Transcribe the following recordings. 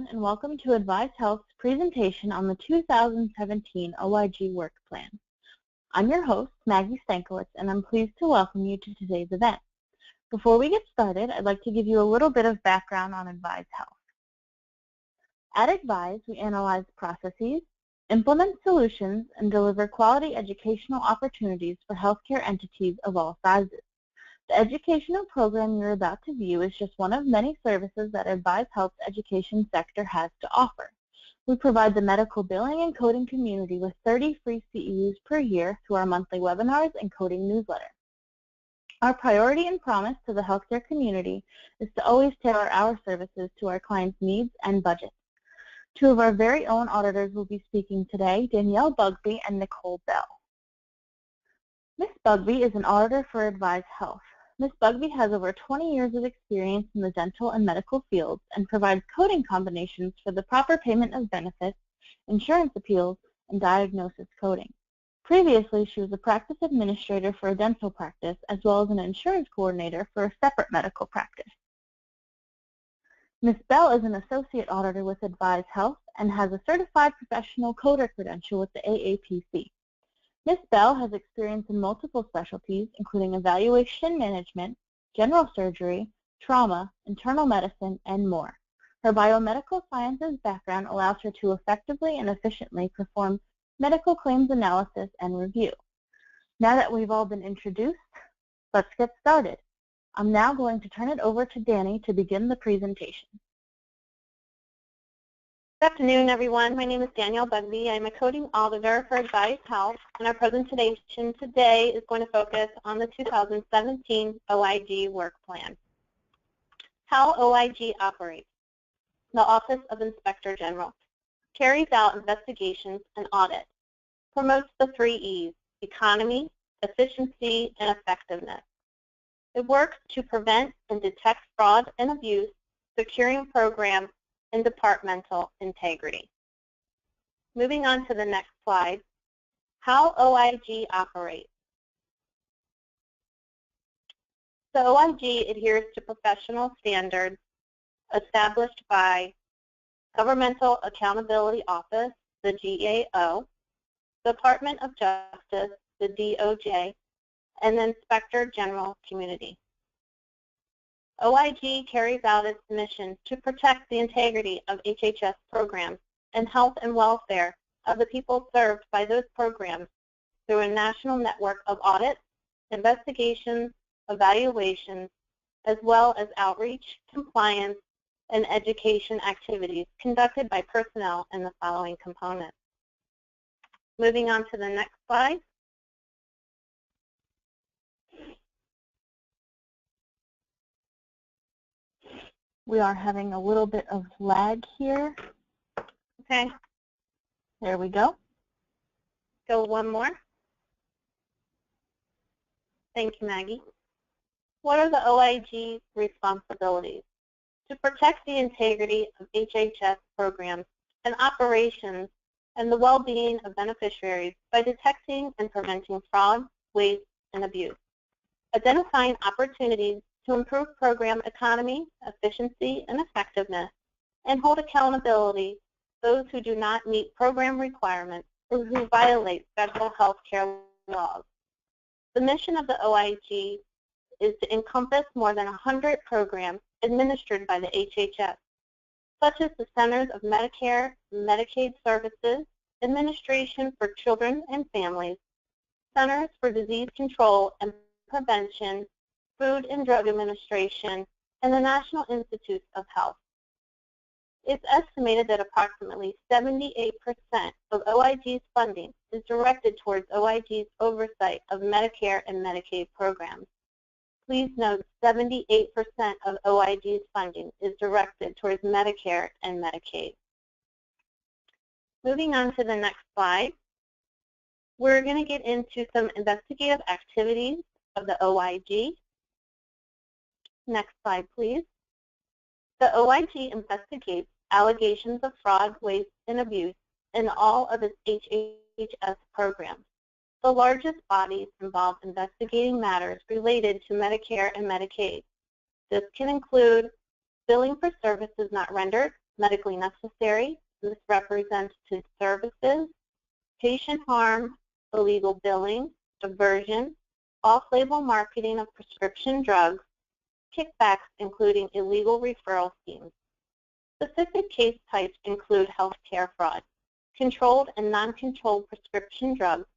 and welcome to Advize Health's presentation on the 2017 OIG Work Plan. I'm your host, Maggie Stankiewicz, and I'm pleased to welcome you to today's event. Before we get started, I'd like to give you a little bit of background on Advize Health. At Advize, we analyze processes, implement solutions, and deliver quality educational opportunities for healthcare entities of all sizes. The educational program you're about to view is just one of many services that Advize Health's education sector has to offer. We provide the medical billing and coding community with 30 free CEUs per year through our monthly webinars and coding newsletter. Our priority and promise to the healthcare community is to always tailor our services to our clients' needs and budgets. Two of our very own auditors will be speaking today, Danielle Bundy and Nicole Bell. Ms. Bundy is an auditor for Advize Health. Ms. Bundy has over 20 years of experience in the dental and medical fields and provides coding combinations for the proper payment of benefits, insurance appeals, and diagnosis coding. Previously, she was a practice administrator for a dental practice as well as an insurance coordinator for a separate medical practice. Ms. Bell is an associate auditor with Advize Health and has a certified professional coder credential with the AAPC. Ms. Bell has experience in multiple specialties, including evaluation management, general surgery, trauma, internal medicine, and more. Her biomedical sciences background allows her to effectively and efficiently perform medical claims analysis and review. Now that we've all been introduced, let's get started. I'm now going to turn it over to Danny to begin the presentation. Good afternoon, everyone. My name is Danielle Bundy. I'm a coding auditor for Advize Health, and our presentation today is going to focus on the 2017 OIG Work Plan. How OIG operates. The Office of Inspector General carries out investigations and audit, promotes the 3 E's, economy, efficiency, and effectiveness. It works to prevent and detect fraud and abuse, securing programs, and departmental integrity. Moving on to the next slide, how OIG operates. The OIG adheres to professional standards established by Governmental Accountability Office, the GAO, Department of Justice, the DOJ, and the Inspector General Community. OIG carries out its mission to protect the integrity of HHS programs and health and welfare of the people served by those programs through a national network of audits, investigations, evaluations, as well as outreach, compliance, and education activities conducted by personnel in the following components. Moving on to the next slide. We are having a little bit of lag here. Okay. There we go. Go one more. Thank you, Maggie. What are the OIG responsibilities? To protect the integrity of HHS programs and operations and the well-being of beneficiaries by detecting and preventing fraud, waste, and abuse. Identifying opportunities to improve program economy, efficiency, and effectiveness, and hold accountability those who do not meet program requirements or who violate federal health care laws. The mission of the OIG is to encompass more than 100 programs administered by the HHS, such as the Centers of Medicare and Medicaid Services, Administration for Children and Families, Centers for Disease Control and Prevention, Food and Drug Administration, and the National Institutes of Health. It's estimated that approximately 78% of OIG's funding is directed towards OIG's oversight of Medicare and Medicaid programs. Please note 78% of OIG's funding is directed towards Medicare and Medicaid. Moving on to the next slide, we're going to get into some investigative activities of the OIG. Next slide, please. The OIG investigates allegations of fraud, waste, and abuse in all of its HHS programs. The largest bodies involve investigating matters related to Medicare and Medicaid. This can include billing for services not rendered, medically necessary. Misrepresented services, patient harm, illegal billing, diversion, off-label marketing of prescription drugs, kickbacks including illegal referral schemes. Specific case types include healthcare fraud, controlled and non-controlled prescription drugs,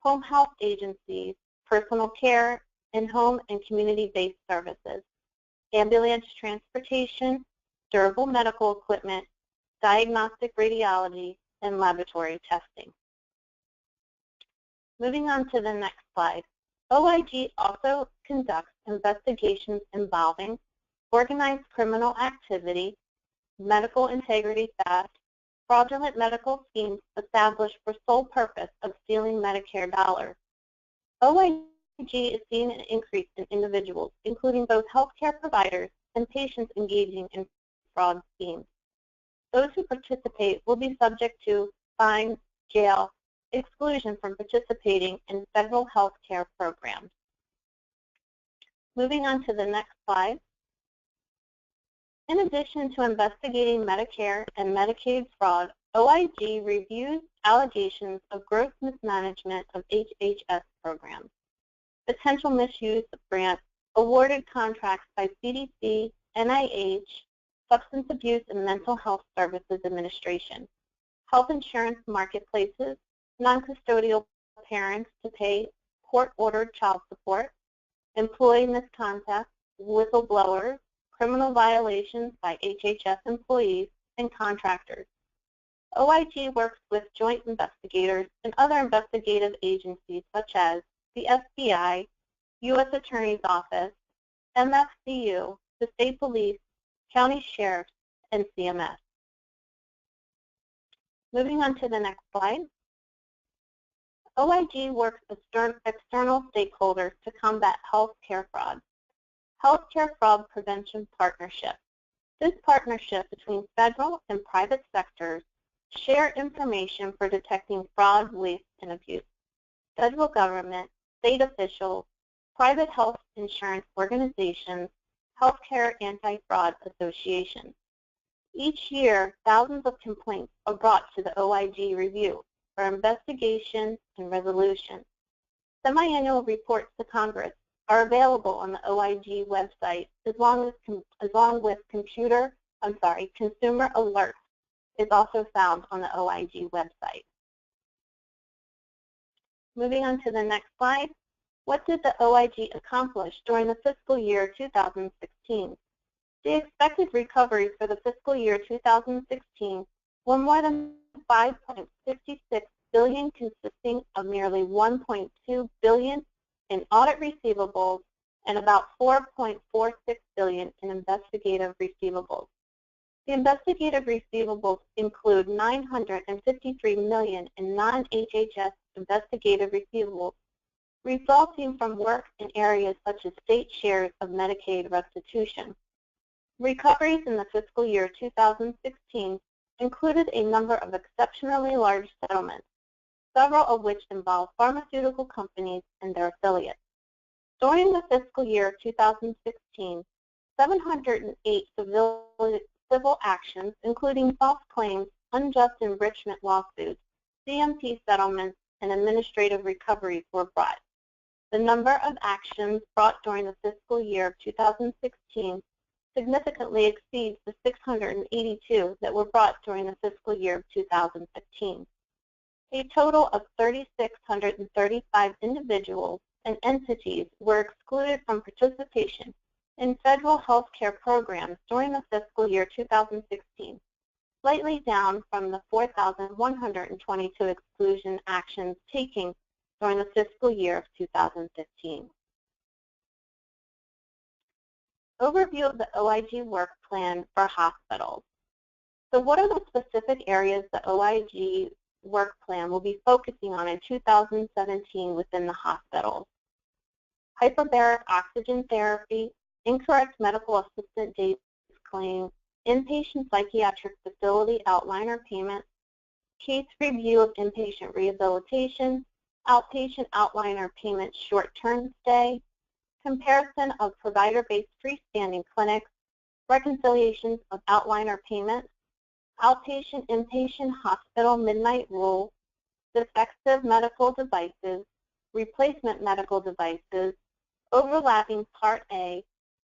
home health agencies, personal care, in-home and community-based services, ambulance transportation, durable medical equipment, diagnostic radiology, and laboratory testing. Moving on to the next slide. OIG also conducts investigations involving organized criminal activity, medical integrity theft, fraudulent medical schemes established for sole purpose of stealing Medicare dollars. OIG is seeing an increase in individuals, including both healthcare providers and patients engaging in fraud schemes. Those who participate will be subject to fine, jail, exclusion from participating in federal health care programs. Moving on to the next slide. In addition to investigating Medicare and Medicaid fraud, OIG reviews allegations of gross mismanagement of HHS programs, potential misuse of grants, awarded contracts by CDC, NIH, Substance Abuse and Mental Health Services Administration, health insurance marketplaces, non-custodial parents to pay court-ordered child support, employee misconduct, whistleblowers, criminal violations by HHS employees and contractors. OIG works with joint investigators and other investigative agencies such as the FBI, U.S. Attorney's Office, MFCU, the State Police, County Sheriffs, and CMS. Moving on to the next slide. OIG works with external stakeholders to combat healthcare fraud. Healthcare Fraud Prevention Partnership. This partnership between federal and private sectors share information for detecting fraud, waste, and abuse. Federal government, state officials, private health insurance organizations, healthcare anti-fraud associations. Each year, thousands of complaints are brought to the OIG review for investigation and resolution. Semi-annual reports to Congress are available on the OIG website along with consumer alerts is also found on the OIG website. Moving on to the next slide. What did the OIG accomplish during the fiscal year 2016? The expected recoveries for the fiscal year 2016 were more than $5.56 billion, consisting of nearly $1.2 billion in audit receivables and about $4.46 billion in investigative receivables. The investigative receivables include $953 million in non-HHS investigative receivables resulting from work in areas such as state shares of Medicaid restitution. Recoveries in the fiscal year 2016 included a number of exceptionally large settlements, several of which involve pharmaceutical companies and their affiliates. During the fiscal year 2016, 708 civil actions, including false claims, unjust enrichment lawsuits, CMT settlements, and administrative recoveries were brought. The number of actions brought during the fiscal year of 2016 significantly exceeds the 682 that were brought during the fiscal year of 2015. A total of 3,635 individuals and entities were excluded from participation in federal health care programs during the fiscal year 2016, slightly down from the 4,122 exclusion actions taken during the fiscal year of 2015. Overview of the OIG Work Plan for hospitals. So what are the specific areas the OIG Work Plan will be focusing on in 2017 within the hospitals? Hyperbaric oxygen therapy, incorrect medical assistant days claim, inpatient psychiatric facility outliner payment, case review of inpatient rehabilitation, outpatient outliner payment short-term stay, comparison of provider-based freestanding clinics, reconciliations of outliner payments, outpatient inpatient hospital midnight rule, defective medical devices, replacement medical devices, overlapping Part A,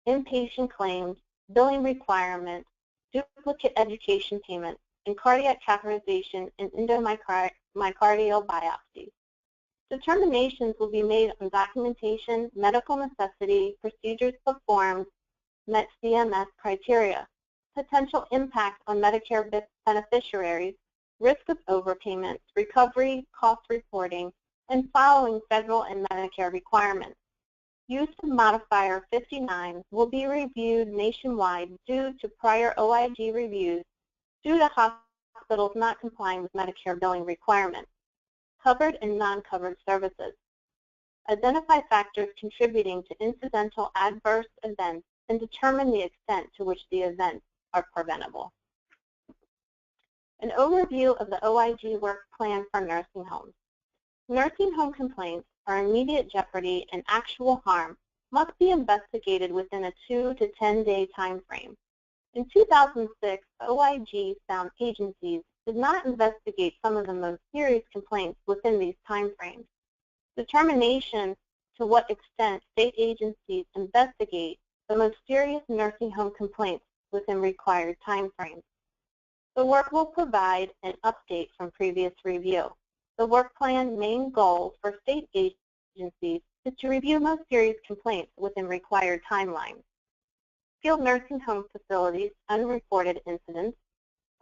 inpatient claims, billing requirements, duplicate education payments, and cardiac catheterization and endomyocardial biopsies. Determinations will be made on documentation, medical necessity, procedures performed, met CMS criteria, potential impact on Medicare beneficiaries, risk of overpayments, recovery, cost reporting, and following federal and Medicare requirements. Use of modifier 59 will be reviewed nationwide due to prior OIG reviews due to hospitals not complying with Medicare billing requirements. Covered and non-covered services. Identify factors contributing to incidental adverse events and determine the extent to which the events are preventable. An overview of the OIG work plan for nursing homes. Nursing home complaints are immediate jeopardy and actual harm must be investigated within a 2 to 10 day time frame. In 2006, OIG found agencies did not investigate some of the most serious complaints within these time frames. Determination to what extent state agencies investigate the most serious nursing home complaints within required time frames. The work will provide an update from previous review. The work plan main goal for state agencies is to review most serious complaints within required timelines. Skilled nursing home facilities, unreported incidents.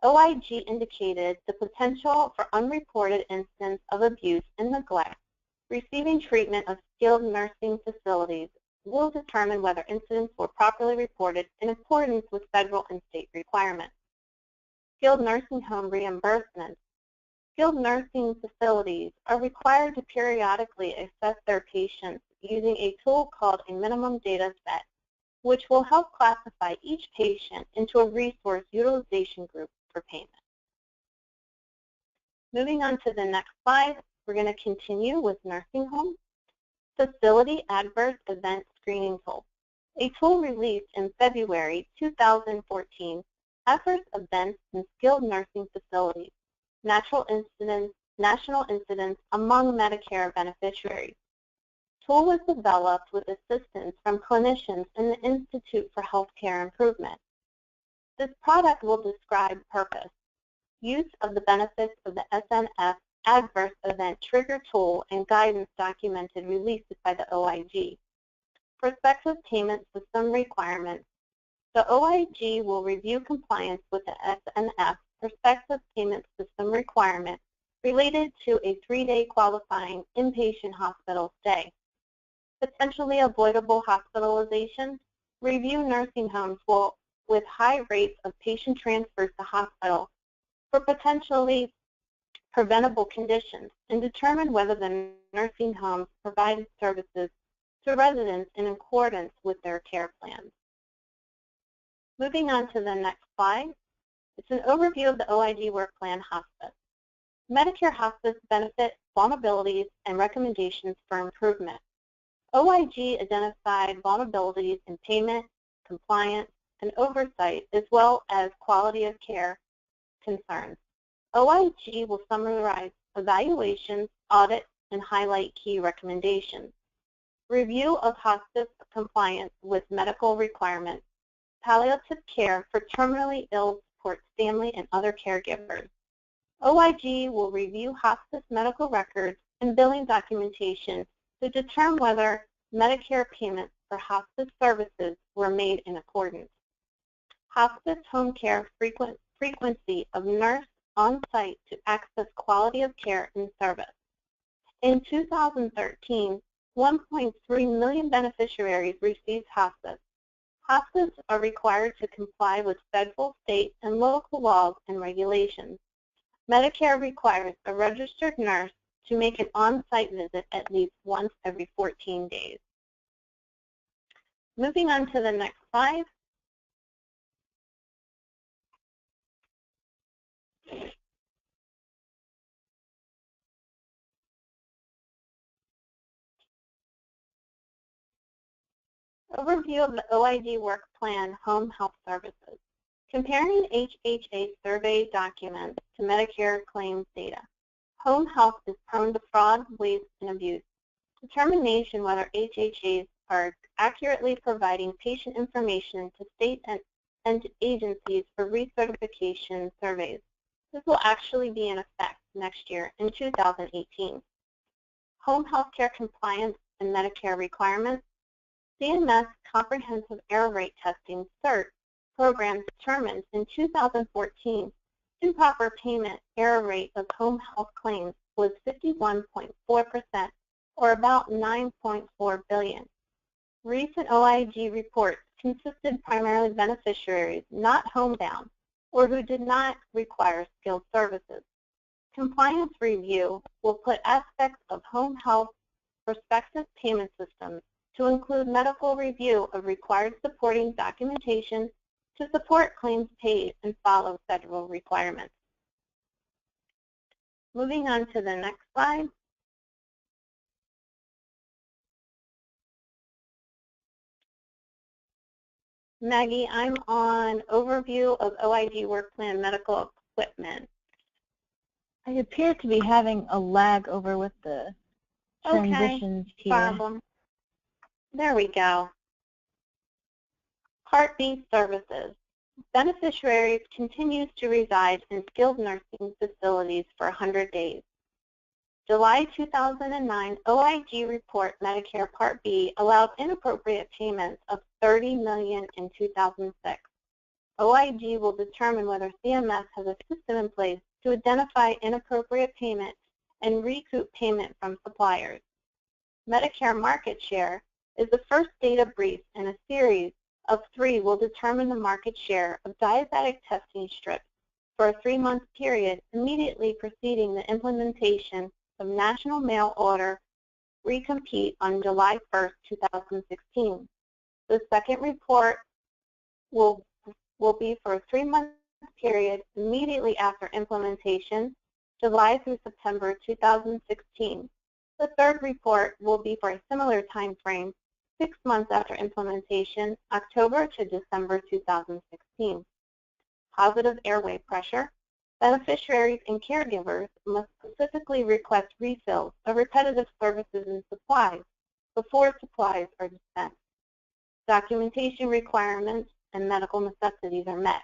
OIG indicated the potential for unreported incidents of abuse and neglect. Receiving treatment of skilled nursing facilities will determine whether incidents were properly reported in accordance with federal and state requirements. Skilled nursing home reimbursements. Skilled nursing facilities are required to periodically assess their patients using a tool called a minimum data set, which will help classify each patient into a resource utilization group for payment. Moving on to the next slide, we're going to continue with nursing home. Facility Adverse Event Screening Tool. A tool released in February 2014, Adverse Events in Skilled Nursing Facilities, National Incidents Among Medicare Beneficiaries. Tool was developed with assistance from clinicians in the Institute for Healthcare Improvement. This product will describe purpose, use of the benefits of the SNF Adverse Event Trigger Tool and guidance documented released by the OIG. Prospective payment system requirements. The OIG will review compliance with the SNF Prospective Payment System requirement related to a 3-day qualifying inpatient hospital stay. Potentially avoidable hospitalization. Review nursing homes with high rates of patient transfers to hospital for potentially preventable conditions and determine whether the nursing homes provided services to residents in accordance with their care plans. Moving on to the next slide, it's an overview of the OIG Work Plan Hospice. Medicare Hospice benefit vulnerabilities and recommendations for improvement. OIG identified vulnerabilities in payment, compliance, and oversight, as well as quality of care concerns. OIG will summarize evaluations, audits, and highlight key recommendations. Review of hospice compliance with medical requirements. Palliative care for terminally ill support family and other caregivers. OIG will review hospice medical records and billing documentation to determine whether Medicare payments for hospice services were made in accordance. Hospice home care frequency of nurse on-site to access quality of care and service. In 2013, 1.3 million beneficiaries received hospice. Hospice are required to comply with federal, state, and local laws and regulations. Medicare requires a registered nurse to make an on-site visit at least once every 14 days. Moving on to the next slide. Overview of the OIG Work Plan Home Health Services. Comparing HHA survey documents to Medicare claims data. Home health is prone to fraud, waste, and abuse. Determination whether HHAs are accurately providing patient information to state and agencies for recertification surveys. This will actually be in effect next year in 2018. Home health care compliance and Medicare requirements. CMS Comprehensive Error Rate Testing CERT program determined in 2014 improper payment error rate of home health claims was 51.4%, or about $9.4 billion. Recent OIG reports consisted primarily of beneficiaries not homebound or who did not require skilled services. Compliance review will put aspects of home health prospective payment systems to include medical review of required supporting documentation to support claims paid and follow federal requirements. Moving on to the next slide. Maggie, I'm on overview of OIG Work Plan medical equipment. I appear to be having a lag over with the transitions here. Problem. There we go. Part B services. Beneficiaries continues to reside in skilled nursing facilities for 100 days. July 2009 OIG report Medicare Part B allowed inappropriate payments of $30 million in 2006. OIG will determine whether CMS has a system in place to identify inappropriate payment and recoup payment from suppliers. Medicare market share is the first data brief in a series of 3 will determine the market share of diabetic testing strips for a 3-month period immediately preceding the implementation of National Mail Order Recompete on July 1st, 2016. The second report will be for a 3-month period immediately after implementation, July through September 2016. The third report will be for a similar time frame, 6 months after implementation, October to December 2016. Positive airway pressure. Beneficiaries and caregivers must specifically request refills of repetitive services and supplies before supplies are dispensed. Documentation requirements and medical necessities are met.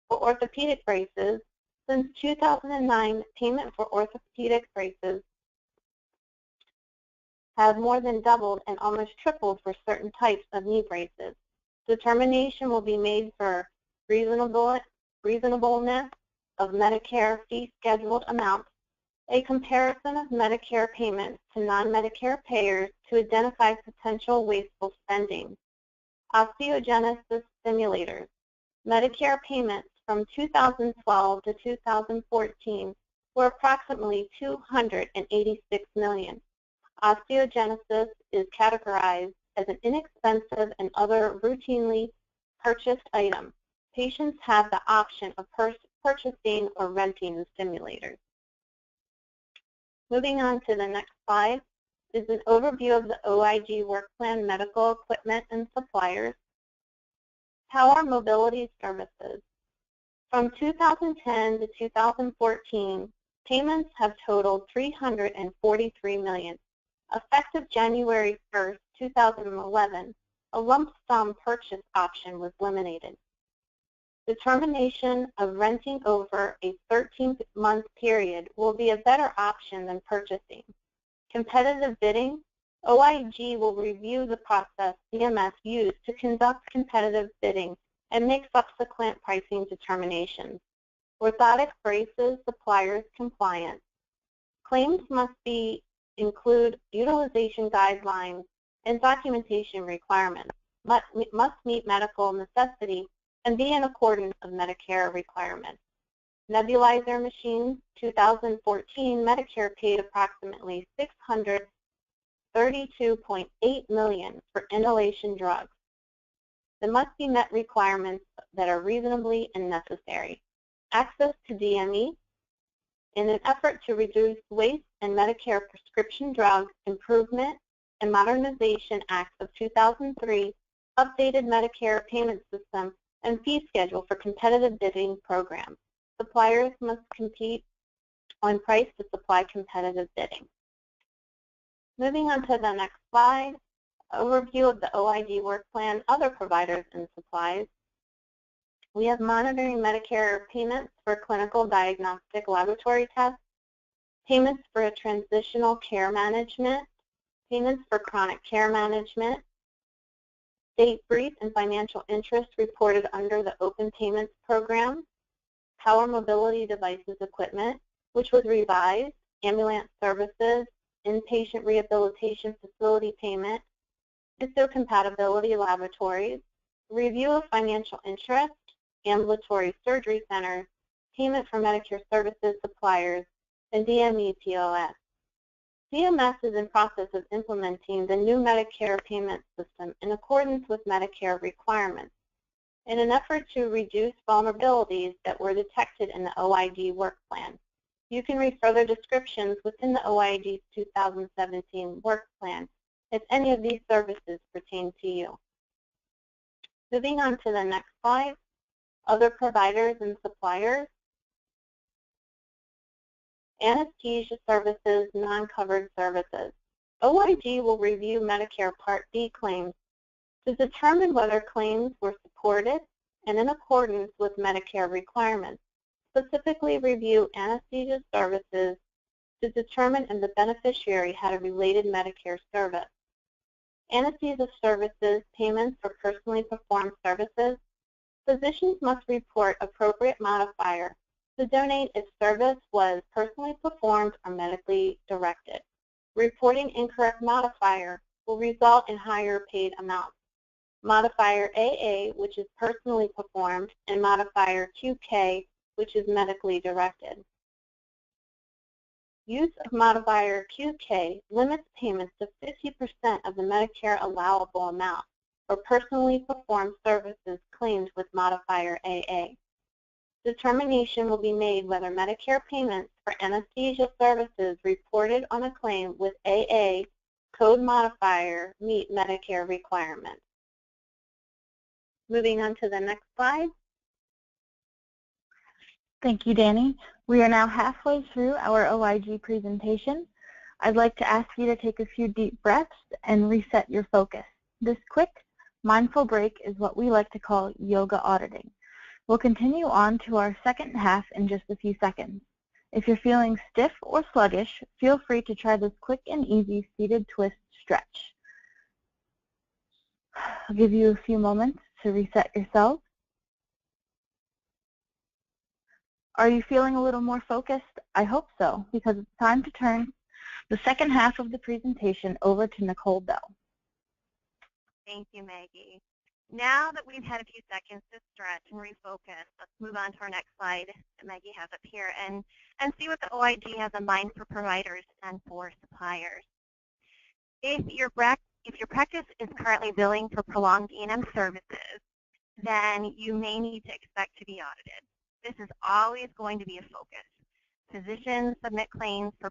For orthopedic braces, since 2009, payment for orthopedic braces has more than doubled and almost tripled for certain types of knee braces. Determination will be made for reasonableness of Medicare fee scheduled amounts, a comparison of Medicare payments to non-Medicare payers to identify potential wasteful spending. Osteogenesis simulators. Medicare payments from 2012 to 2014 were approximately $286 million. Osteogenesis is categorized as an inexpensive and other routinely purchased item. Patients have the option of purchasing or renting the simulators. Moving on to the next slide is an overview of the OIG Work Plan medical equipment and suppliers. Power mobility services. From 2010 to 2014, payments have totaled $343 million. Effective January 1st, 2011, a lump sum purchase option was eliminated. Determination of renting over a 13-month period will be a better option than purchasing. Competitive bidding. OIG will review the process CMS used to conduct competitive bidding and make subsequent pricing determinations. Orthotic braces suppliers compliance. Claims must include utilization guidelines and documentation requirements, must meet medical necessity, and be in accordance with Medicare requirements. Nebulizer machines, 2014, Medicare paid approximately $632.8 million for inhalation drugs. There must be met requirements that are reasonably and necessary. Access to DME. In an effort to reduce waste and Medicare Prescription Drug Improvement and Modernization Act of 2003, updated Medicare payment system and fee schedule for competitive bidding programs. Suppliers must compete on price to supply competitive bidding. Moving on to the next slide, overview of the OIG Work Plan, other providers and supplies. We have monitoring Medicare payments for clinical diagnostic laboratory tests, payments for transitional care management, payments for chronic care management, state brief and financial interest reported under the Open Payments Program, Power Mobility Devices Equipment, which was revised, ambulance services, inpatient rehabilitation facility payment, histocompatibility laboratories, review of financial interest, ambulatory surgery centers, payment for Medicare services suppliers, and DME POS. CMS is in process of implementing the new Medicare payment system in accordance with Medicare requirements in an effort to reduce vulnerabilities that were detected in the OIG Work Plan. You can read further descriptions within the OIG 2017 Work Plan if any of these services pertain to you. Moving on to the next slide, other providers and suppliers. Anesthesia services, non-covered services. OIG will review Medicare Part B claims to determine whether claims were supported and in accordance with Medicare requirements. Specifically review anesthesia services to determine if the beneficiary had a related Medicare service. Anesthesia services, payments for personally performed services. Physicians must report appropriate modifier to donate if service was personally performed or medically directed. Reporting incorrect modifier will result in higher paid amounts. Modifier AA, which is personally performed, and modifier QK, which is medically directed. Use of modifier QK limits payments to 50% of the Medicare allowable amount for personally performed services claimed with modifier AA. Determination will be made whether Medicare payments for anesthesia services reported on a claim with AA code modifier meet Medicare requirements. Moving on to the next slide. Thank you, Danny. We are now halfway through our OIG presentation. I'd like to ask you to take a few deep breaths and reset your focus. This quick, mindful break is what we like to call yoga auditing. We'll continue on to our second half in just a few seconds. If you're feeling stiff or sluggish, feel free to try this quick and easy seated twist stretch. I'll give you a few moments to reset yourself. Are you feeling a little more focused? I hope so, because it's time to turn the second half of the presentation over to Nicole Bell. Thank you, Maggie. Now that we've had a few seconds to stretch and refocus, let's move on to our next slide that Maggie has up here and see what the OIG has in mind for providers and for suppliers. If your practice is currently billing for prolonged E&M services, then you may need to expect to be audited. This is always going to be a focus. Physicians submit claims for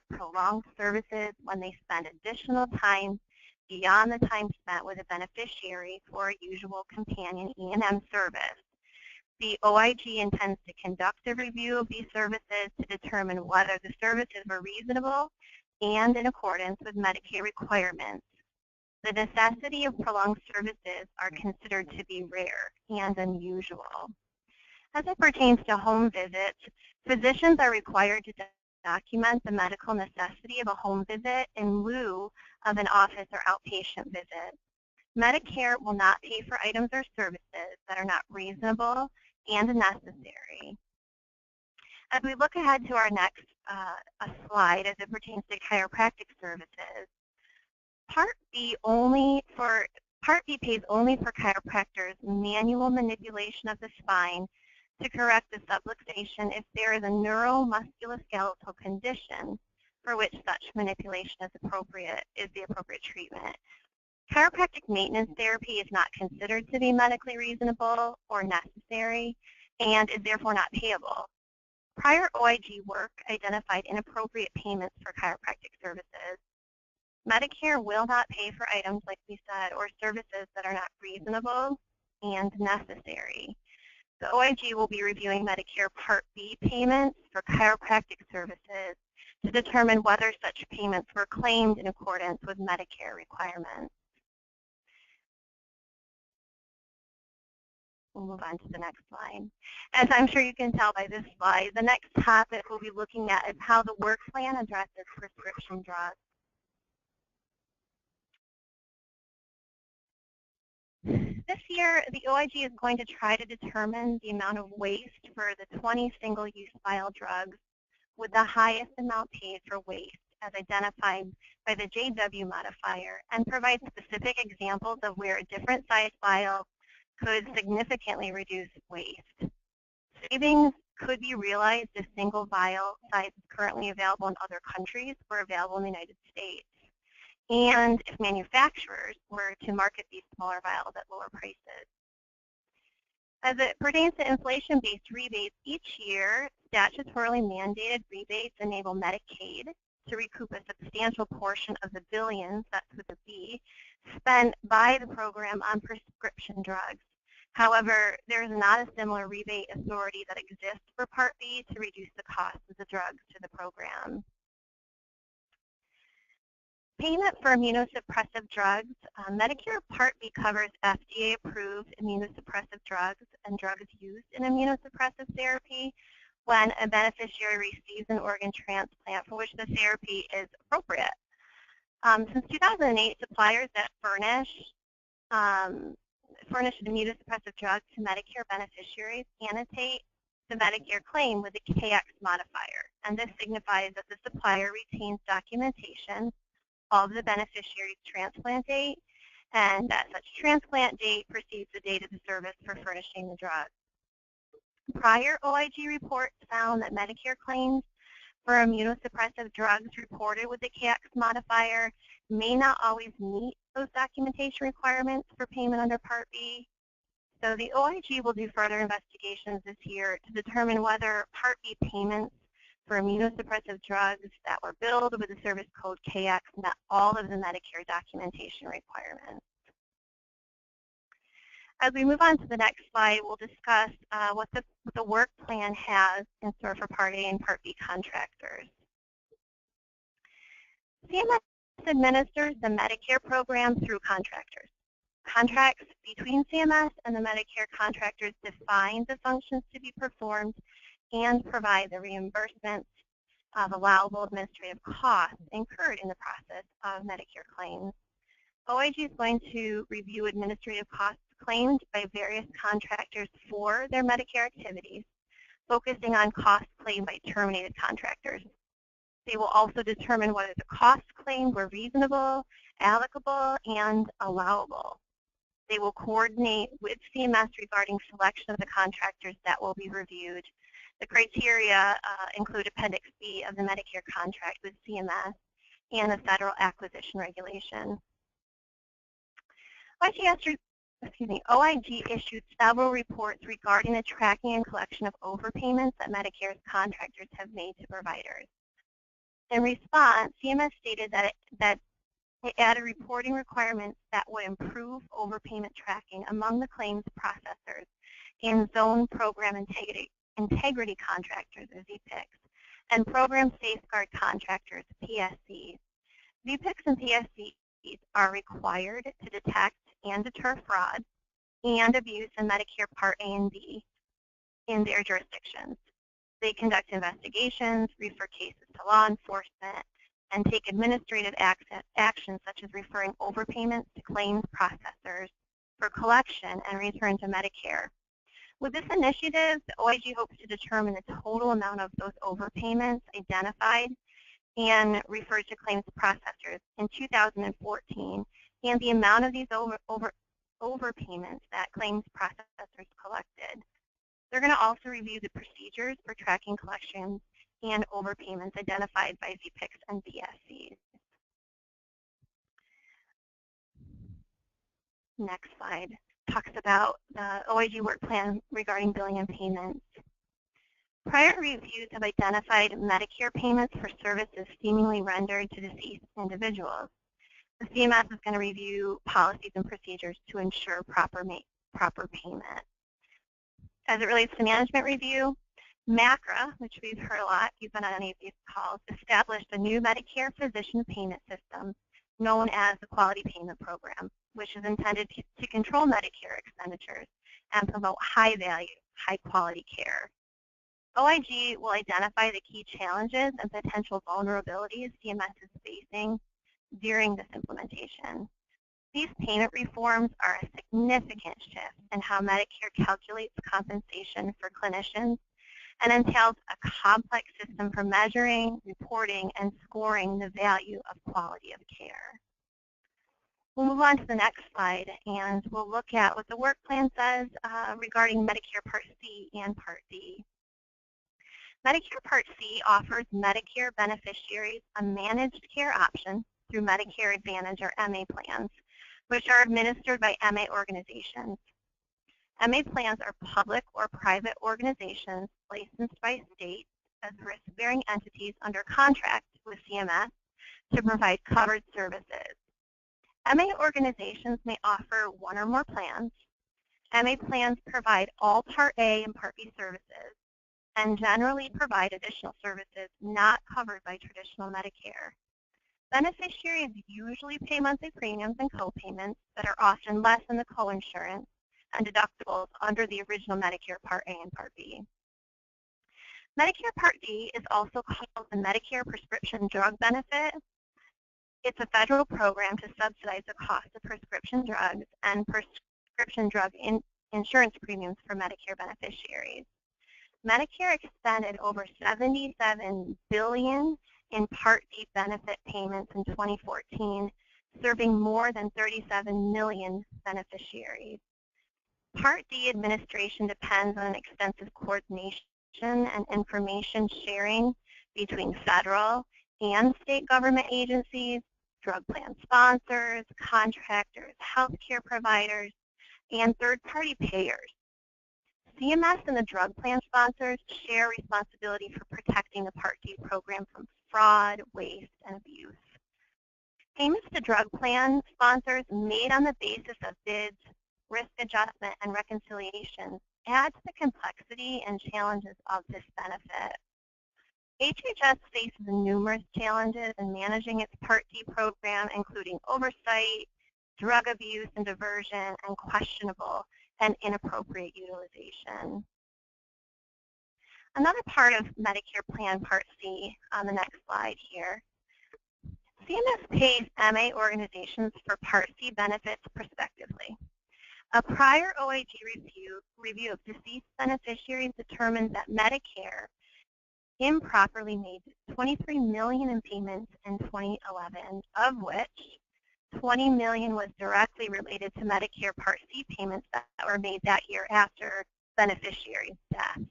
prolonged services when they spend additional time beyond the time spent with a beneficiary for a usual companion E&M service. The OIG intends to conduct a review of these services to determine whether the services were reasonable and in accordance with Medicaid requirements. The necessity of prolonged services are considered to be rare and unusual. As it pertains to home visits, physicians are required to document the medical necessity of a home visit in lieu of an office or outpatient visit. Medicare will not pay for items or services that are not reasonable and necessary. As we look ahead to our next slide as it pertains to chiropractic services, Part B pays only for chiropractors manual manipulation of the spine to correct the subluxation if there is a neuromusculoskeletal condition for which such manipulation is the appropriate treatment. Chiropractic maintenance therapy is not considered to be medically reasonable or necessary and is therefore not payable. Prior OIG work identified inappropriate payments for chiropractic services. Medicare will not pay for items, like we said, or services that are not reasonable and necessary. The OIG will be reviewing Medicare Part B payments for chiropractic services to determine whether such payments were claimed in accordance with Medicare requirements. We'll move on to the next slide. As I'm sure you can tell by this slide, the next topic we'll be looking at is how the work plan addresses prescription drugs. This year, the OIG is going to try to determine the amount of waste for the 20 single-use vial drugs with the highest amount paid for waste as identified by the JW modifier and provide specific examples of where a different size vial could significantly reduce waste. Savings could be realized if single vial sizes currently available in other countries were available in the United States, and if manufacturers were to market these smaller vials at lower prices. As it pertains to inflation-based rebates, each year, statutorily mandated rebates enable Medicaid to recoup a substantial portion of the billions, that's with a B, spent by the program on prescription drugs. However, there is not a similar rebate authority that exists for Part B to reduce the cost of the drugs to the program. Payment for immunosuppressive drugs. Medicare Part B covers FDA-approved immunosuppressive drugs and drugs used in immunosuppressive therapy when a beneficiary receives an organ transplant for which the therapy is appropriate. Since 2008, suppliers that furnish immunosuppressive drugs to Medicare beneficiaries annotate the Medicare claim with the KX modifier, and this signifies that the supplier retains documentation of the beneficiary's transplant date, and that such transplant date precedes the date of the service for furnishing the drug. Prior OIG reports found that Medicare claims for immunosuppressive drugs reported with the KX modifier may not always meet those documentation requirements for payment under Part B. So the OIG will do further investigations this year to determine whether Part B payments for immunosuppressive drugs that were billed with the service code KX met all of the Medicare documentation requirements. As we move on to the next slide, we'll discuss what the work plan has in store for Part A and Part B contractors. CMS administers the Medicare program through contractors. Contracts between CMS and the Medicare contractors define the functions to be performed and provide the reimbursements of allowable administrative costs incurred in the process of Medicare claims. OIG is going to review administrative costs claimed by various contractors for their Medicare activities, focusing on costs claimed by terminated contractors. They will also determine whether the costs claimed were reasonable, applicable, and allowable. They will coordinate with CMS regarding selection of the contractors that will be reviewed. The criteria include Appendix B of the Medicare contract with CMS and the Federal Acquisition Regulation. OIG issued several reports regarding the tracking and collection of overpayments that Medicare's contractors have made to providers. In response, CMS stated that it added reporting requirements that would improve overpayment tracking among the claims processors and zone program integrity contractors, or ZPICs, and program safeguard contractors, PSCs. ZPICs and PSCs are required to detect and deter fraud and abuse in Medicare Part A and B in their jurisdictions. They conduct investigations, refer cases to law enforcement, and take administrative actions such as referring overpayments to claims processors for collection and return to Medicare. With this initiative, the OIG hopes to determine the total amount of those overpayments identified and referred to claims processors in 2014 and the amount of these overpayments that claims processors collected. They're going to also review the procedures for tracking collections and overpayments identified by ZPICs and PSCs. Next slide talks about the OIG work plan regarding billing and payments. Prior reviews have identified Medicare payments for services seemingly rendered to deceased individuals. The CMS is going to review policies and procedures to ensure proper proper payment. As it relates to management review, MACRA, which we've heard a lot, you've been on any of these calls, established a new Medicare physician payment system known as the Quality Payment Program, which is intended to control Medicare expenditures and promote high-value, high-quality care. OIG will identify the key challenges and potential vulnerabilities CMS is facing during this implementation. These payment reforms are a significant shift in how Medicare calculates compensation for clinicians and entails a complex system for measuring, reporting, and scoring the value of quality of care. We'll move on to the next slide, and we'll look at what the work plan says regarding Medicare Part C and Part D. Medicare Part C offers Medicare beneficiaries a managed care option through Medicare Advantage or MA plans, which are administered by MA organizations. MA plans are public or private organizations licensed by states as risk-bearing entities under contract with CMS to provide covered services. MA organizations may offer one or more plans. MA plans provide all Part A and Part B services and generally provide additional services not covered by traditional Medicare. Beneficiaries usually pay monthly premiums and co-payments that are often less than the co-insurance and deductibles under the original Medicare Part A and Part B. Medicare Part D is also called the Medicare Prescription Drug Benefit. It's a federal program to subsidize the cost of prescription drugs and prescription drug insurance premiums for Medicare beneficiaries. Medicare expended over $77 billion in Part D benefit payments in 2014, serving more than 37 million beneficiaries. Part D administration depends on extensive coordination and information sharing between federal and state government agencies, drug plan sponsors, contractors, healthcare providers, and third-party payers. CMS and the drug plan sponsors share responsibility for protecting the Part D program from fraud, waste, and abuse. Payments to drug plan sponsors made on the basis of bids, risk adjustment, and reconciliation add to the complexity and challenges of this benefit. HHS faces numerous challenges in managing its Part D program, including oversight, drug abuse and diversion, and questionable and inappropriate utilization. Another part of Medicare Plan Part C on the next slide here. CMS pays MA organizations for Part C benefits prospectively. A prior OIG review of deceased beneficiaries determined that Medicare improperly made $23 million in payments in 2011, of which $20 million was directly related to Medicare Part C payments that were made that year after beneficiaries' deaths.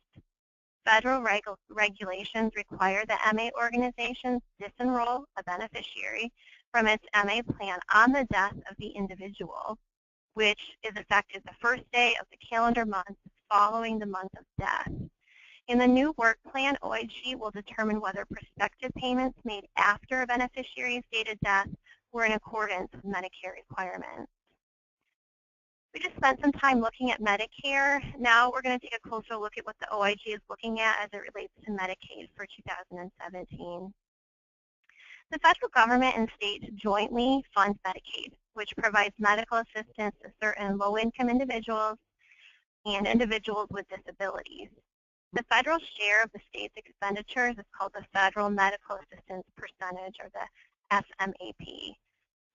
Federal regulations require that MA organizations disenroll a beneficiary from its MA plan on the death of the individual, which is effective the first day of the calendar month following the month of death. In the new work plan, OIG will determine whether prospective payments made after a beneficiary's dated death were in accordance with Medicare requirements. We just spent some time looking at Medicare. Now we're going to take a closer look at what the OIG is looking at as it relates to Medicaid for 2017. The federal government and states jointly fund Medicaid, which provides medical assistance to certain low-income individuals and individuals with disabilities. The federal share of the state's expenditures is called the Federal Medical Assistance Percentage, or the FMAP.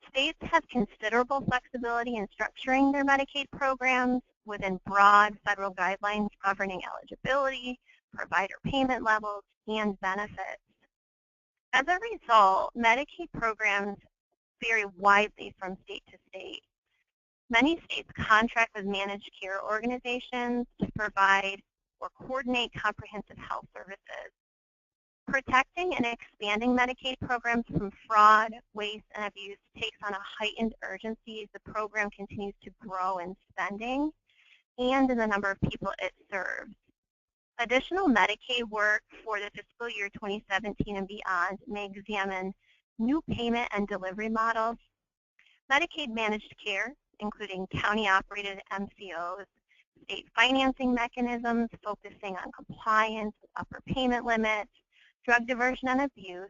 States have considerable flexibility in structuring their Medicaid programs within broad federal guidelines governing eligibility, provider payment levels, and benefits. As a result, Medicaid programs vary widely from state to state. Many states contract with managed care organizations to provide or coordinate comprehensive health services. Protecting and expanding Medicaid programs from fraud, waste, and abuse takes on a heightened urgency as the program continues to grow in spending and in the number of people it serves. Additional Medicaid work for the fiscal year 2017 and beyond may examine new payment and delivery models, Medicaid managed care, including county-operated MCOs, state financing mechanisms focusing on compliance with upper payment limits, drug diversion and abuse,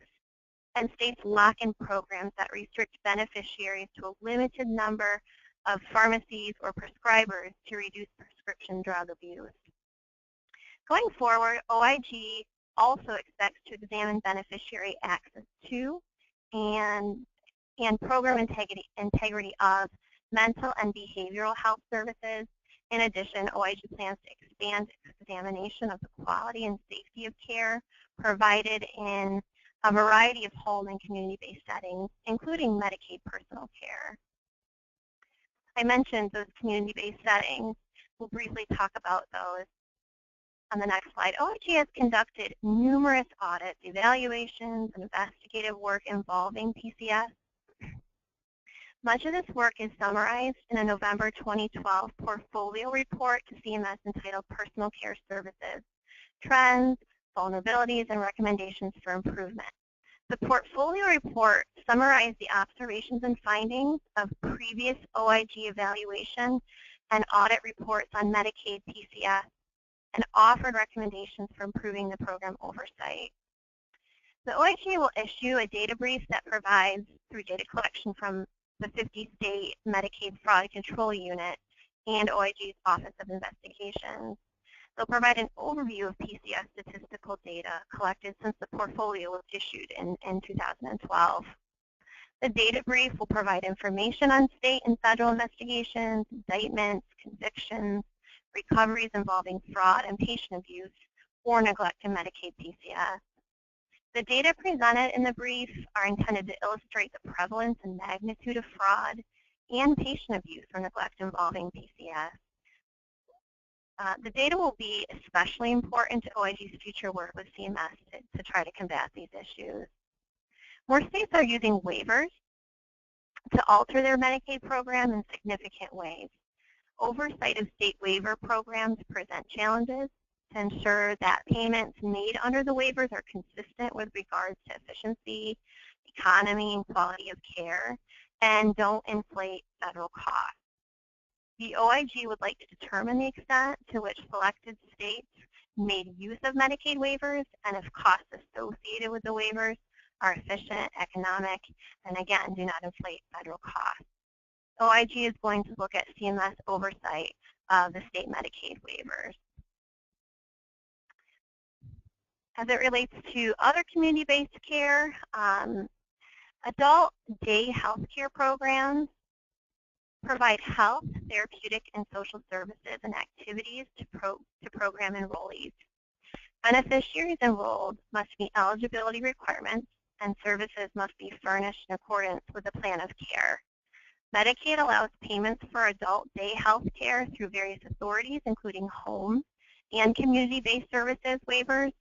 and states lock-in programs that restrict beneficiaries to a limited number of pharmacies or prescribers to reduce prescription drug abuse. Going forward, OIG also expects to examine beneficiary access to and program integrity of mental and behavioral health services. In addition, OIG plans to expand its examination of the quality and safety of care provided in a variety of home and community-based settings, including Medicaid personal care. I mentioned those community-based settings. We'll briefly talk about those on the next slide. OIG has conducted numerous audits, evaluations, and investigative work involving PCS. Much of this work is summarized in a November 2012 portfolio report to CMS entitled Personal Care Services, Trends, Vulnerabilities, and Recommendations for Improvement. The portfolio report summarized the observations and findings of previous OIG evaluation and audit reports on Medicaid PCS and offered recommendations for improving the program oversight. The OIG will issue a data brief that provides, through data collection from the 50-state Medicaid Fraud Control Unit and OIG's Office of Investigations. They'll provide an overview of PCS statistical data collected since the portfolio was issued in 2012. The data brief will provide information on state and federal investigations, indictments, convictions, recoveries involving fraud and patient abuse or neglect in Medicaid PCS. The data presented in the brief are intended to illustrate the prevalence and magnitude of fraud and patient abuse or neglect involving PCS. The data will be especially important to OIG's future work with CMS to try to combat these issues. More states are using waivers to alter their Medicaid program in significant ways. Oversight of state waiver programs present challenges to ensure that payments made under the waivers are consistent with regards to efficiency, economy, and quality of care, and don't inflate federal costs. The OIG would like to determine the extent to which selected states made use of Medicaid waivers and if costs associated with the waivers are efficient, economic, and again, do not inflate federal costs. OIG is going to look at CMS oversight of the state Medicaid waivers. As it relates to other community-based care, adult day health care programs provide health, therapeutic, and social services and activities to program enrollees. Beneficiaries enrolled must meet eligibility requirements, and services must be furnished in accordance with the plan of care. Medicaid allows payments for adult day health care through various authorities, including home and community-based services waivers.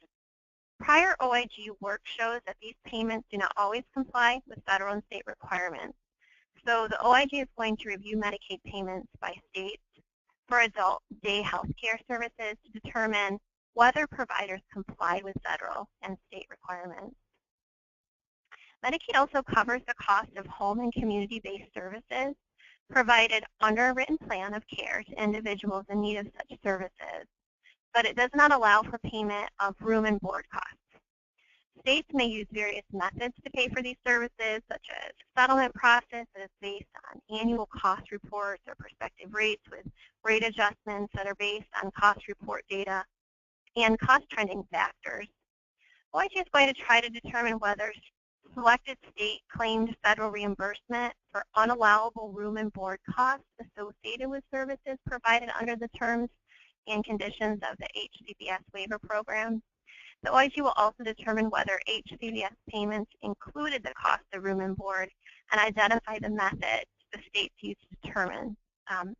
Prior OIG work shows that these payments do not always comply with federal and state requirements. So the OIG is going to review Medicaid payments by states for adult day health care services to determine whether providers comply with federal and state requirements. Medicaid also covers the cost of home and community-based services provided under a written plan of care to individuals in need of such services, but it does not allow for payment of room and board costs. States may use various methods to pay for these services, such as a settlement process that is based on annual cost reports or prospective rates with rate adjustments that are based on cost report data and cost trending factors. OIG is going to try to determine whether selected state claimed federal reimbursement for unallowable room and board costs associated with services provided under the terms and conditions of the HCBS waiver program. The OIG will also determine whether HCBS payments included the cost of room and board and identify the methods the states use to determine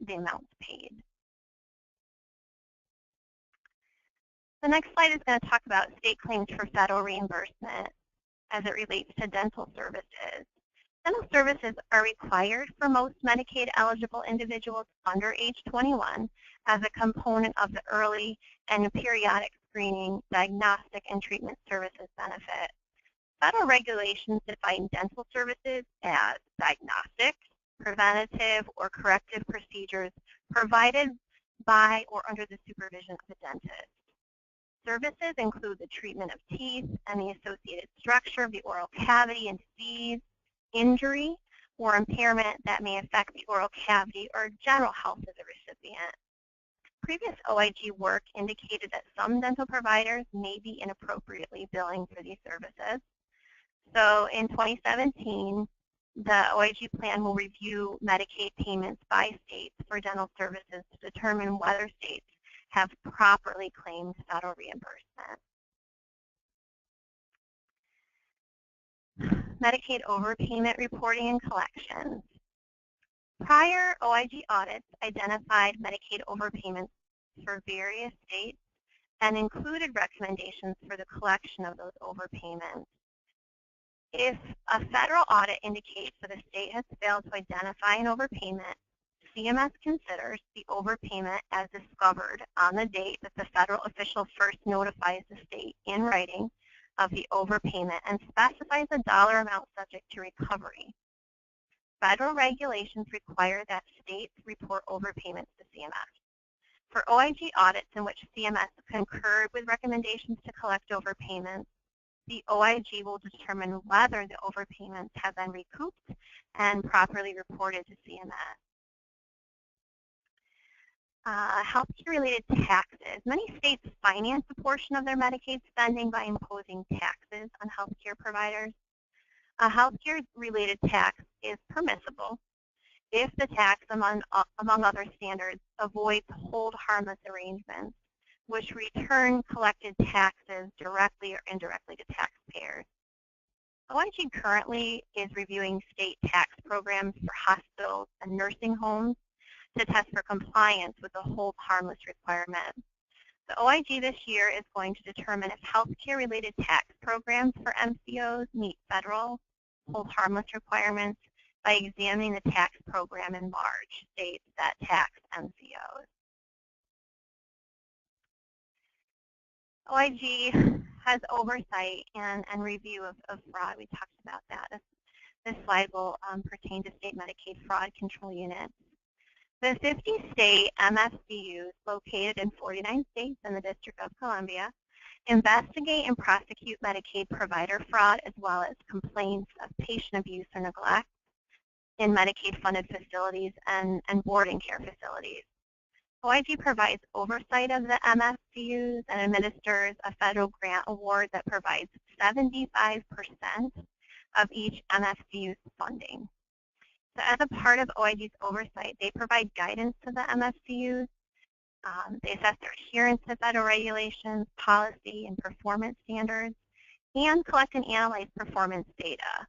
the amounts paid. The next slide is going to talk about state claims for federal reimbursement as it relates to dental services. Dental services are required for most Medicaid eligible individuals under age 21 as a component of the early and periodic screening, diagnostic, and treatment services benefit. Federal regulations define dental services as diagnostics, preventative, or corrective procedures provided by or under the supervision of a dentist. Services include the treatment of teeth and the associated structure of the oral cavity and disease, injury, or impairment that may affect the oral cavity or general health of the recipient. Previous OIG work indicated that some dental providers may be inappropriately billing for these services. So in 2017, the OIG plan will review Medicaid payments by states for dental services to determine whether states have properly claimed federal reimbursement. Medicaid overpayment reporting and collections. Prior OIG audits identified Medicaid overpayments for various states and included recommendations for the collection of those overpayments. If a federal audit indicates that a state has failed to identify an overpayment, CMS considers the overpayment as discovered on the date that the federal official first notifies the state in writing of the overpayment and specifies a dollar amount subject to recovery. Federal regulations require that states report overpayments to CMS. For OIG audits in which CMS concurred with recommendations to collect overpayments, the OIG will determine whether the overpayments have been recouped and properly reported to CMS. Healthcare-related taxes. Many states finance a portion of their Medicaid spending by imposing taxes on healthcare providers. A healthcare-related tax is permissible if the tax, among other standards, avoids hold harmless arrangements, which return collected taxes directly or indirectly to taxpayers. OIG currently is reviewing state tax programs for hospitals and nursing homes to test for compliance with the hold harmless requirement. The OIG this year is going to determine if healthcare-related tax programs for MCOs meet federal hold harmless requirements by examining the tax program in large states that tax MCOs. OIG has oversight and review of fraud. We talked about that. This slide will pertain to state Medicaid fraud control units. The 50-state MFCUs located in 49 states and the District of Columbia investigate and prosecute Medicaid provider fraud as well as complaints of patient abuse or neglect in Medicaid-funded facilities and boarding care facilities. OIG provides oversight of the MFCUs and administers a federal grant award that provides 75% of each MFCU's funding. So as a part of OIG's oversight, they provide guidance to the MFCUs. They assess their adherence to federal regulations, policy, and performance standards, and collect and analyze performance data.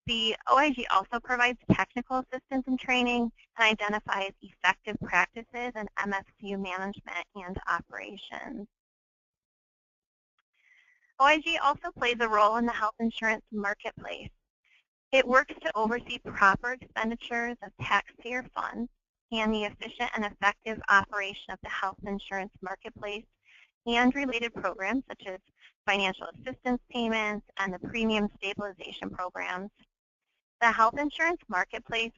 The OIG also provides technical assistance and training and identifies effective practices in MFCU management and operations. OIG also plays a role in the health insurance marketplace. It works to oversee proper expenditures of taxpayer funds and the efficient and effective operation of the health insurance marketplace and related programs such as financial assistance payments and the premium stabilization programs. The health insurance marketplace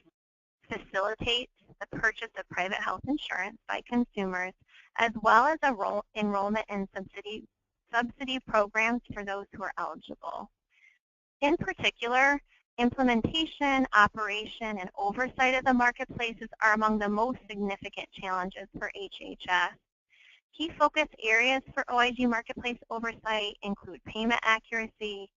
facilitates the purchase of private health insurance by consumers as well as enrollment in subsidy programs for those who are eligible. In particular, implementation, operation, and oversight of the marketplaces are among the most significant challenges for HHS. Key focus areas for OIG marketplace oversight include payment accuracy,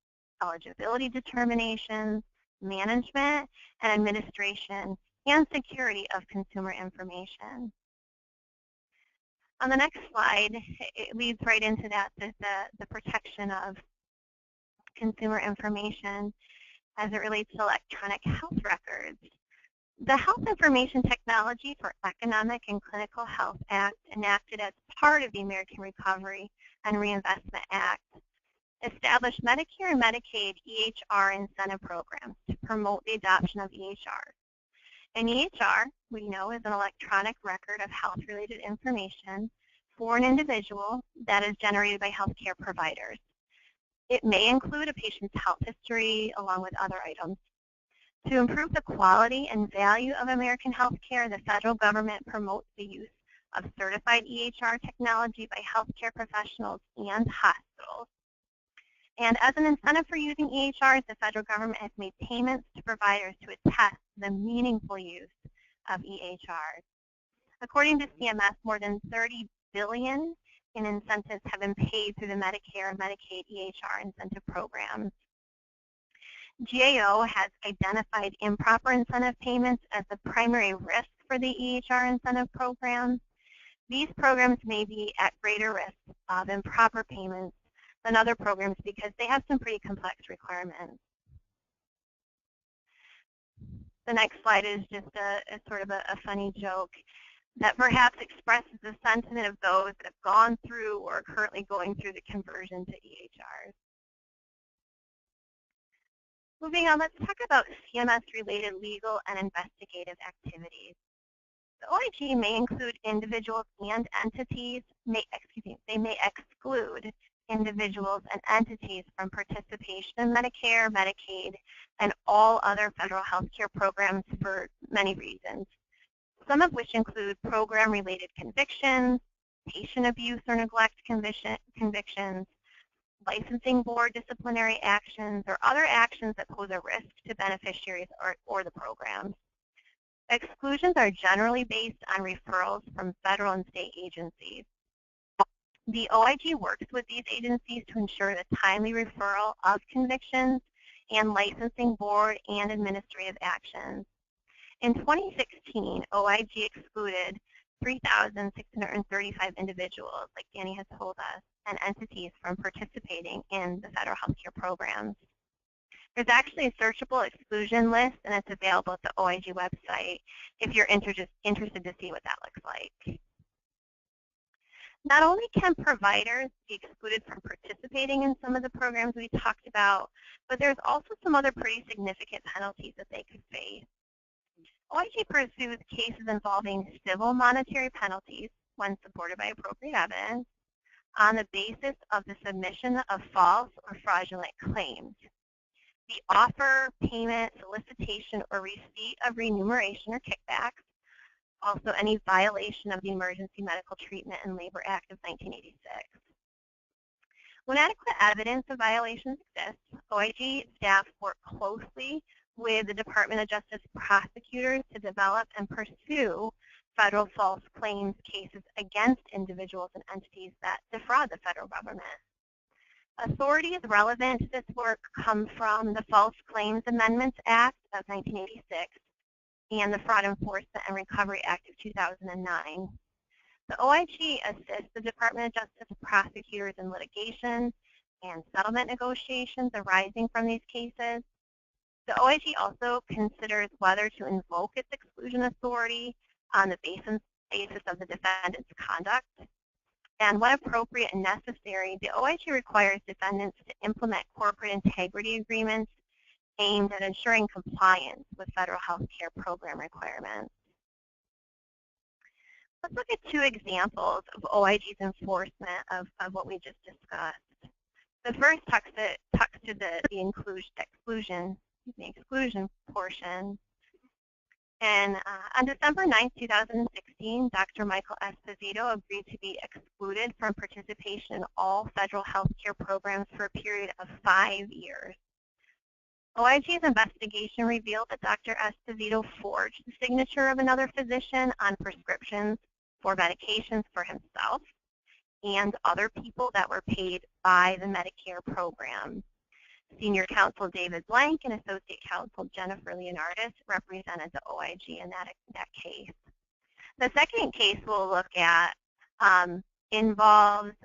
eligibility determinations, management and administration, and security of consumer information. On the next slide, it leads right into that, the protection of consumer information as it relates to electronic health records. The Health Information Technology for Economic and Clinical Health Act, enacted as part of the American Recovery and Reinvestment Act, established Medicare and Medicaid EHR incentive programs to promote the adoption of EHRs. An EHR, we know, is an electronic record of health-related information for an individual that is generated by healthcare providers. It may include a patient's health history along with other items. To improve the quality and value of American healthcare, the federal government promotes the use of certified EHR technology by healthcare professionals and hospitals. And as an incentive for using EHRs, the federal government has made payments to providers to attest to the meaningful use of EHRs. According to CMS, more than $30 billion in incentives have been paid through the Medicare and Medicaid EHR incentive programs. GAO has identified improper incentive payments as the primary risk for the EHR incentive programs. These programs may be at greater risk of improper payments than other programs because they have some pretty complex requirements. The next slide is just a sort of a funny joke that perhaps expresses the sentiment of those that have gone through or are currently going through the conversion to EHRs. Moving on, let's talk about CMS-related legal and investigative activities. The OIG may include individuals and entities, they may exclude individuals and entities from participation in Medicare, Medicaid, and all other federal health care programs for many reasons, some of which include program-related convictions, patient abuse or neglect convictions, licensing board disciplinary actions, or other actions that pose a risk to beneficiaries or the programs. Exclusions are generally based on referrals from federal and state agencies. The OIG works with these agencies to ensure the timely referral of convictions and licensing board and administrative actions. In 2016, OIG excluded 3,635 individuals, like Danny has told us, and entities from participating in the federal health care programs. There's actually a searchable exclusion list, and it's available at the OIG website if you're interested to see what that looks like. Not only can providers be excluded from participating in some of the programs we talked about, but there's also some other pretty significant penalties that they could face. OIG pursues cases involving civil monetary penalties when supported by appropriate evidence on the basis of the submission of false or fraudulent claims. The offer, payment, solicitation, or receipt of remuneration or kickbacks, also any violation of the Emergency Medical Treatment and Labor Act of 1986. When adequate evidence of violations exists, OIG staff work closely with the Department of Justice prosecutors to develop and pursue federal false claims cases against individuals and entities that defraud the federal government. Authorities relevant to this work come from the False Claims Amendments Act of 1986 and the Fraud Enforcement and Recovery Act of 2009. The OIG assists the Department of Justice prosecutors in litigation and settlement negotiations arising from these cases. The OIG also considers whether to invoke its exclusion authority on the basis of the defendant's conduct. And when appropriate and necessary, the OIG requires defendants to implement corporate integrity agreements aimed at ensuring compliance with federal health care program requirements. Let's look at two examples of OIG's enforcement of what we just discussed. The first talks to the exclusion portion. And on December 9, 2016, Dr. Michael Esposito agreed to be excluded from participation in all federal health care programs for a period of 5 years. OIG's investigation revealed that Dr. Esposito forged the signature of another physician on prescriptions for medications for himself and other people that were paid by the Medicare program. Senior Counsel David Blank and Associate Counsel Jennifer Leonardis represented the OIG in that case. The second case we'll look at involves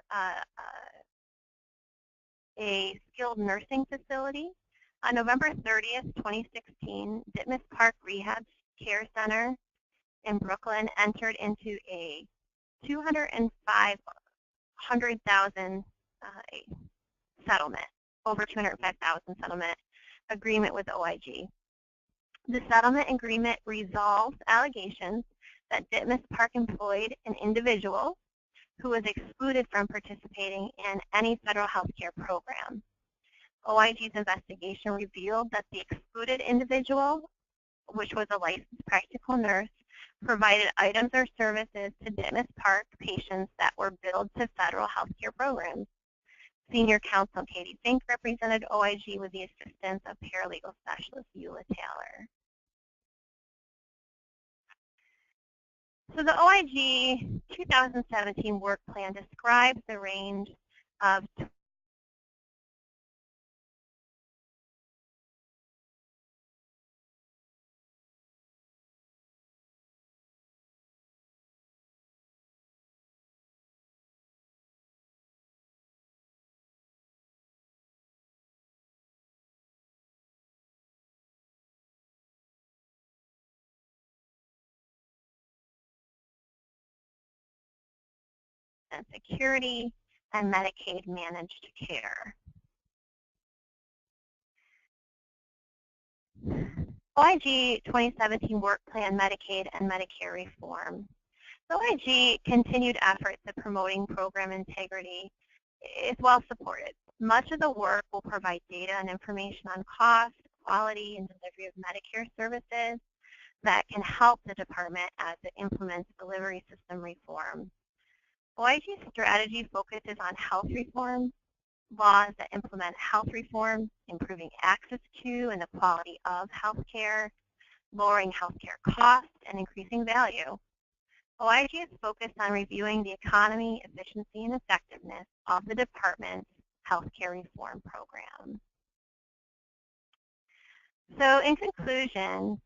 a skilled nursing facility. On November 30th, 2016, Ditmas Park Rehab Care Center in Brooklyn entered into a $205,000 settlement, over $205,000 settlement agreement with OIG. The settlement agreement resolves allegations that Ditmas Park employed an individual who was excluded from participating in any federal health care program. OIG's investigation revealed that the excluded individual, which was a licensed practical nurse, provided items or services to Ditmas Park patients that were billed to federal healthcare programs. Senior counsel Katie Fink represented OIG with the assistance of paralegal specialist Eula Taylor. So the OIG 2017 work plan describes the range of and security and Medicaid managed care. OIG 2017 Work Plan Medicaid and Medicare Reform. The OIG continued efforts at promoting program integrity is well supported. Much of the work will provide data and information on cost, quality, and delivery of Medicare services that can help the department as it implements delivery system reform. OIG's strategy focuses on health reform, laws that implement health reform, improving access to and the quality of health care, lowering healthcare costs, and increasing value. OIG is focused on reviewing the economy, efficiency, and effectiveness of the department's healthcare reform program. So in conclusion,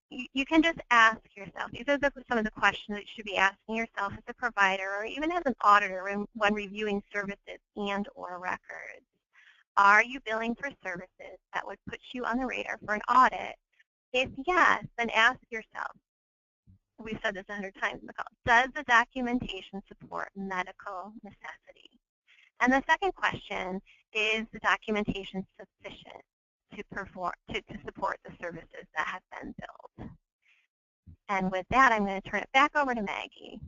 you can just ask yourself, these are some of the questions that you should be asking yourself as a provider or even as an auditor when reviewing services and or records. Are you billing for services that would put you on the radar for an audit? If yes, then ask yourself, we've said this 100 times in the call, does the documentation support medical necessity? And the second question, is the documentation sufficient to support the services that have been billed? And with that, I'm going to turn it back over to Maggie.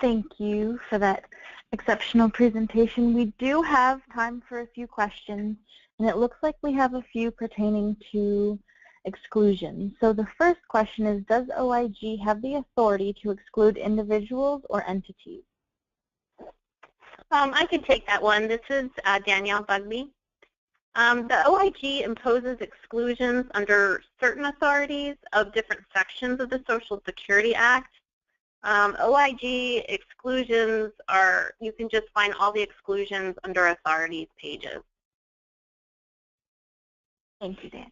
Thank you for that exceptional presentation. We do have time for a few questions, and it looks like we have a few pertaining to exclusion. So the first question is, does OIG have the authority to exclude individuals or entities? I can take that one. This is Danielle Bundy. The OIG imposes exclusions under certain authorities of different sections of the Social Security Act. OIG exclusions are, you can just find all the exclusions under authorities pages. Thank you, Dan.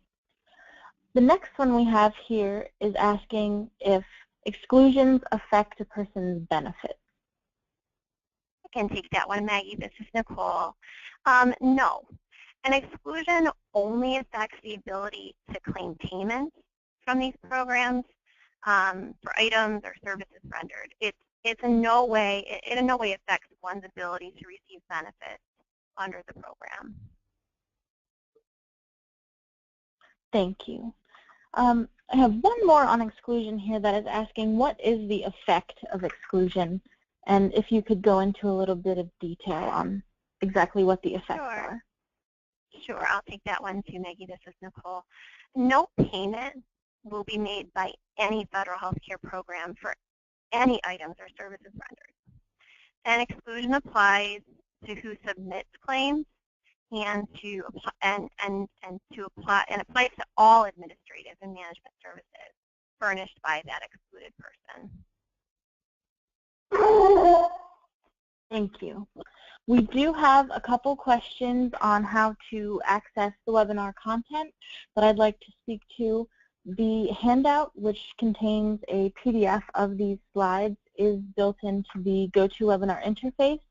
The next one we have here is asking if exclusions affect a person's benefits. I can take that one, Maggie. This is Nicole. No. An exclusion only affects the ability to claim payments from these programs for items or services rendered. It in no way affects one's ability to receive benefits under the program. Thank you. I have one more on exclusion here that is asking, what is the effect of exclusion? And if you could go into a little bit of detail on exactly what the effects are. Sure, I'll take that one too, Maggie. This is Nicole. No payment will be made by any federal health care program for any items or services rendered. An exclusion applies to who submits claims and applies to all administrative and management services furnished by that excluded person. Thank you. We do have a couple questions on how to access the webinar content that I'd like to speak to. The handout, which contains a PDF of these slides, is built into the GoToWebinar interface,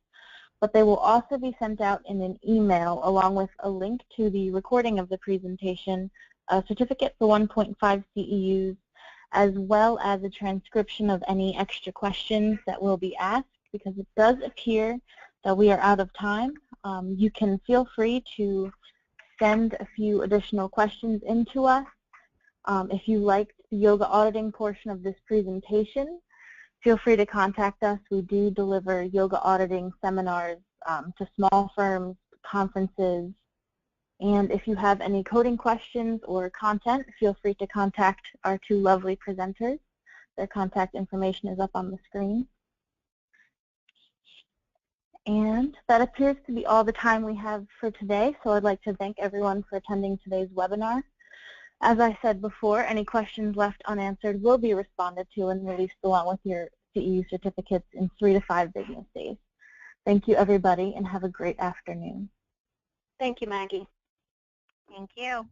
but they will also be sent out in an email along with a link to the recording of the presentation, a certificate for 1.5 CEUs, as well as a transcription of any extra questions that will be asked, because it does appear that we are out of time. You can feel free to send a few additional questions into us. If you liked the yoga auditing portion of this presentation, feel free to contact us. We do deliver yoga auditing seminars to small firms, conferences. And if you have any coding questions or content, feel free to contact our two lovely presenters. Their contact information is up on the screen. And that appears to be all the time we have for today, so I'd like to thank everyone for attending today's webinar. As I said before, any questions left unanswered will be responded to and released along with your CEU certificates in 3 to 5 business days. Thank you, everybody, and have a great afternoon. Thank you, Maggie. Thank you.